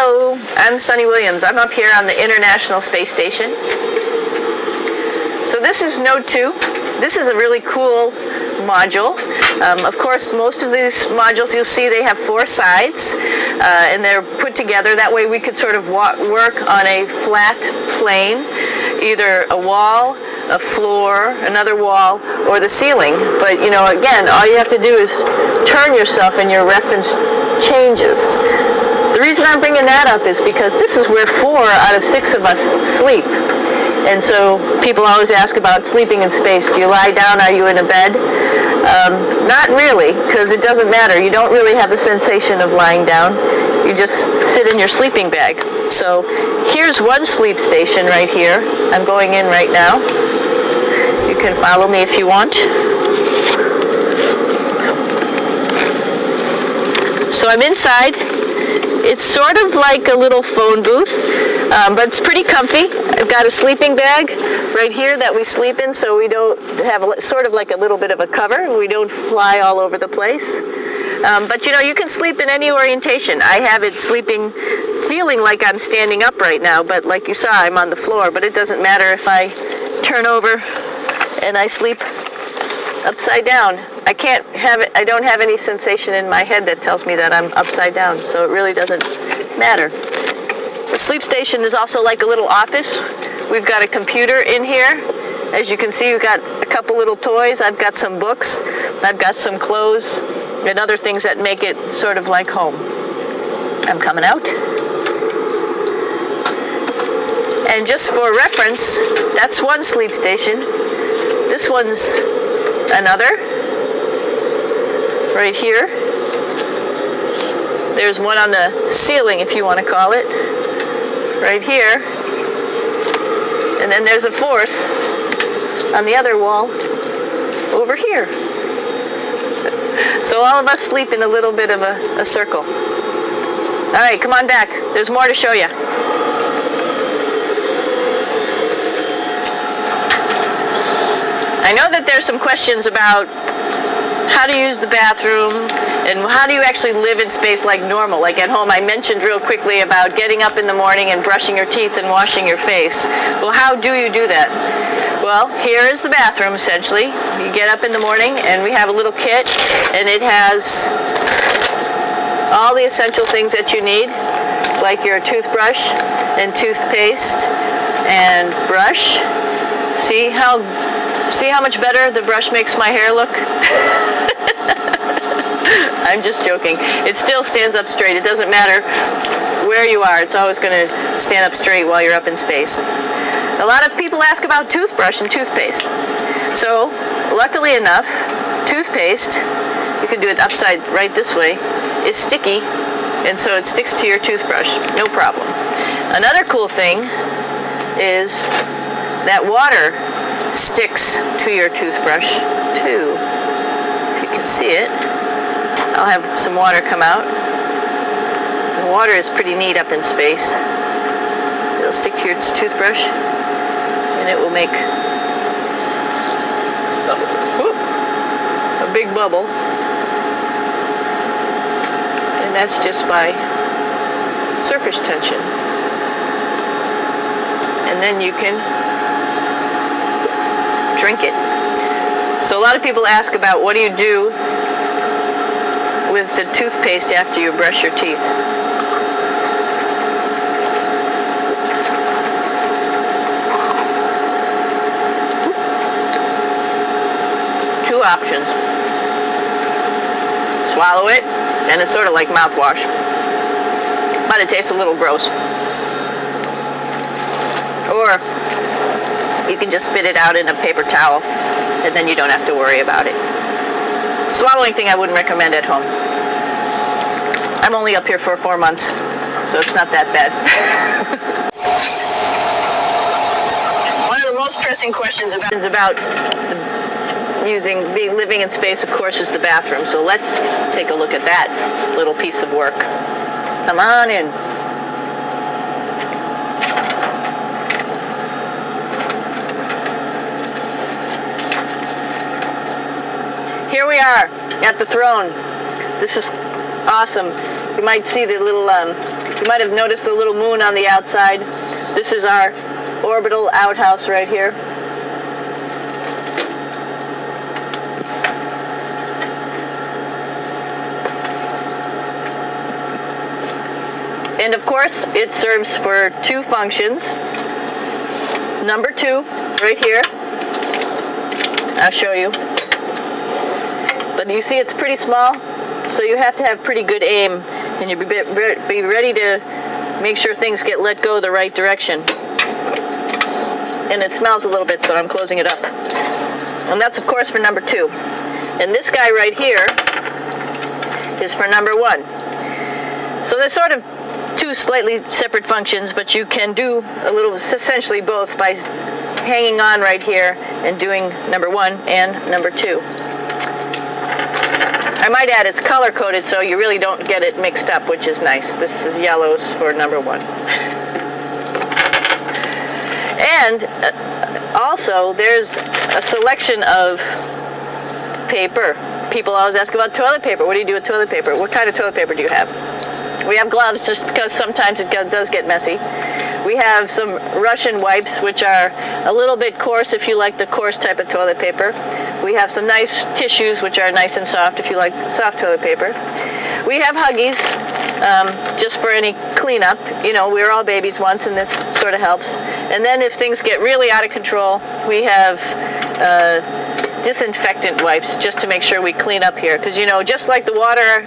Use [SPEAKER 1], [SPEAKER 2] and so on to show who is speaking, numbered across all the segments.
[SPEAKER 1] Hello, I'm Suni Williams. I'm up here on the International Space Station. So this is Node 2. This is a really cool module. Of course, most of these modules you'll see they have 4 sides, and they're put together. That way we could sort of work on a flat plane, either a wall, a floor, another wall, or the ceiling. But, you know, again, all you have to do is turn yourself and your reference changes. The reason I'm bringing that up is because this is where 4 out of 6 of us sleep. And so people always ask about sleeping in space. Do you lie down? Are you in a bed? Not really, because it doesn't matter. You don't really have the sensation of lying down. You just sit in your sleeping bag. So here's one sleep station right here. I'm going in right now. You can follow me if you want. So I'm inside. It's sort of like a little phone booth, but it's pretty comfy. I've got a sleeping bag right here that we sleep in, so we don't have sort of like a little bit of a cover. We don't fly all over the place. But you know, you can sleep in any orientation. I have it feeling like I'm standing up right now, but like you saw, I'm on the floor. But it doesn't matter if I turn over and I sleep upside down. I don't have any sensation in my head that tells me that I'm upside down, so it really doesn't matter. The sleep station is also like a little office. We've got a computer in here. As you can see, we've got a couple little toys. I've got some books. I've got some clothes and other things that make it sort of like home. I'm coming out. And just for reference, that's one sleep station. This one's another. Right here. There's one on the ceiling, if you want to call it. Right here. And then there's a 4th on the other wall over here. So all of us sleep in a little bit of a circle. All right, come on back. There's more to show you. I know that there's some questions about how to use the bathroom and how do you actually live in space like normal, like at home. I mentioned real quickly about getting up in the morning and brushing your teeth and washing your face. Well, how do you do that? Well, here is the bathroom essentially. You get up in the morning and we have a little kit, and it has all the essential things that you need, like your toothbrush and toothpaste and brush. See how much better the brush makes my hair look? I'm just joking. It still stands up straight. It doesn't matter where you are. It's always going to stand up straight while you're up in space. A lot of people ask about toothbrush and toothpaste. So, luckily enough, toothpaste, you can do it upside right this way, is sticky, and so it sticks to your toothbrush. No problem. Another cool thing is that water sticks to your toothbrush too. If you can see it, I'll have some water come out. The water is pretty neat up in space. It'll stick to your toothbrush and it will make a big bubble, and that's just by surface tension. And then you can drink it. So a lot of people ask about what do you do with the toothpaste after you brush your teeth. Two options. Swallow it, and it's sort of like mouthwash, but it tastes a little gross. Or you can just spit it out in a paper towel, and then you don't have to worry about it. Swallowing thing I wouldn't recommend at home. I'm only up here for 4 months, so it's not that bad. One of the most pressing questions about living in space, of course, is the bathroom. So let's take a look at that little piece of work. Come on in. Here we are at the throne. This is awesome. You might see the little You might have noticed the little moon on the outside. This is our orbital outhouse right here. And of course, it serves for two functions. Number 2, right here. I'll show you. But you see it's pretty small, so you have to have pretty good aim, and you be ready to make sure things get let go the right direction. And it smells a little bit, so I'm closing it up. And that's, of course, for number 2. And this guy right here is for number 1. So they're sort of two slightly separate functions, but you can do a little, essentially both, by hanging on right here and doing number 1 and number 2. I might add it's color coded, so you really don't get it mixed up, which is nice. This is yellows for number 1. And also, there's a selection of paper. People always ask about toilet paper. What do you do with toilet paper? What kind of toilet paper do you have? We have gloves just because sometimes it does get messy. We have some Russian wipes, which are a little bit coarse if you like the coarse type of toilet paper. We have some nice tissues, which are nice and soft if you like soft toilet paper. We have Huggies, just for any cleanup. You know, we were all babies once, and this sort of helps. And then if things get really out of control, we have disinfectant wipes, just to make sure we clean up here. Because, you know, just like the water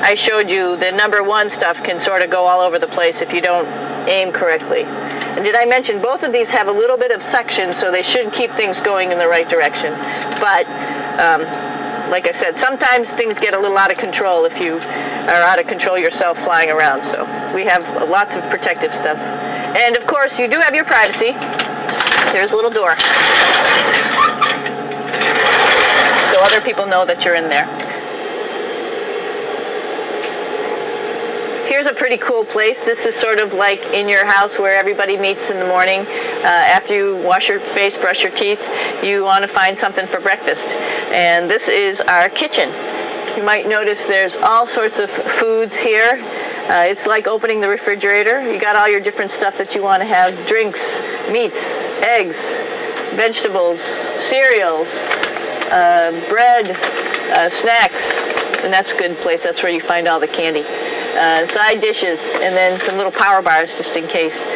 [SPEAKER 1] I showed you, the number 1 stuff can sort of go all over the place if you don't aim correctly. And did I mention both of these have a little bit of suction, so they should keep things going in the right direction. But like I said, sometimes things get a little out of control if you are out of control yourself flying around. So we have lots of protective stuff. And of course, you do have your privacy. There's a little door, so other people know that you're in there. Here's a pretty cool place. This is sort of like in your house where everybody meets in the morning. After you wash your face, brush your teeth, you want to find something for breakfast. And this is our kitchen. You might notice there's all sorts of foods here. It's like opening the refrigerator. You got all your different stuff that you want to have: drinks, meats, eggs, vegetables, cereals, bread, snacks. And that's a good place. That's where you find all the candy. Side dishes, and then some little power bars just in case.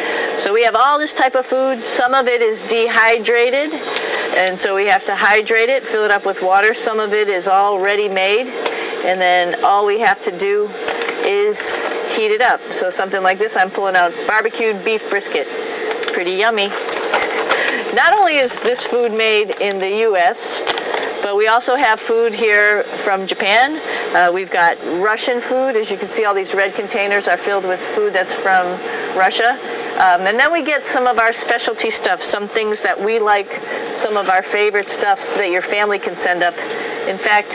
[SPEAKER 1] So we have all this type of food. Some of it is dehydrated, and so we have to hydrate it, fill it up with water. Some of it is already made, and then all we have to do is heat it up. So something like this, I'm pulling out barbecued beef brisket. Pretty yummy. Not only is this food made in the U.S., but we also have food here from Japan. We've got Russian food. As you can see, all these red containers are filled with food that's from Russia. And then we get some of our specialty stuff, some things that we like, some of our favorite stuff that your family can send up. In fact,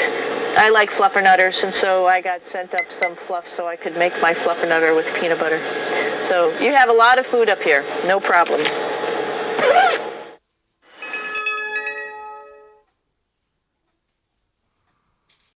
[SPEAKER 1] I like fluffernutters, and so I got sent up some fluff so I could make my fluffernutter with peanut butter. So you have a lot of food up here, no problems.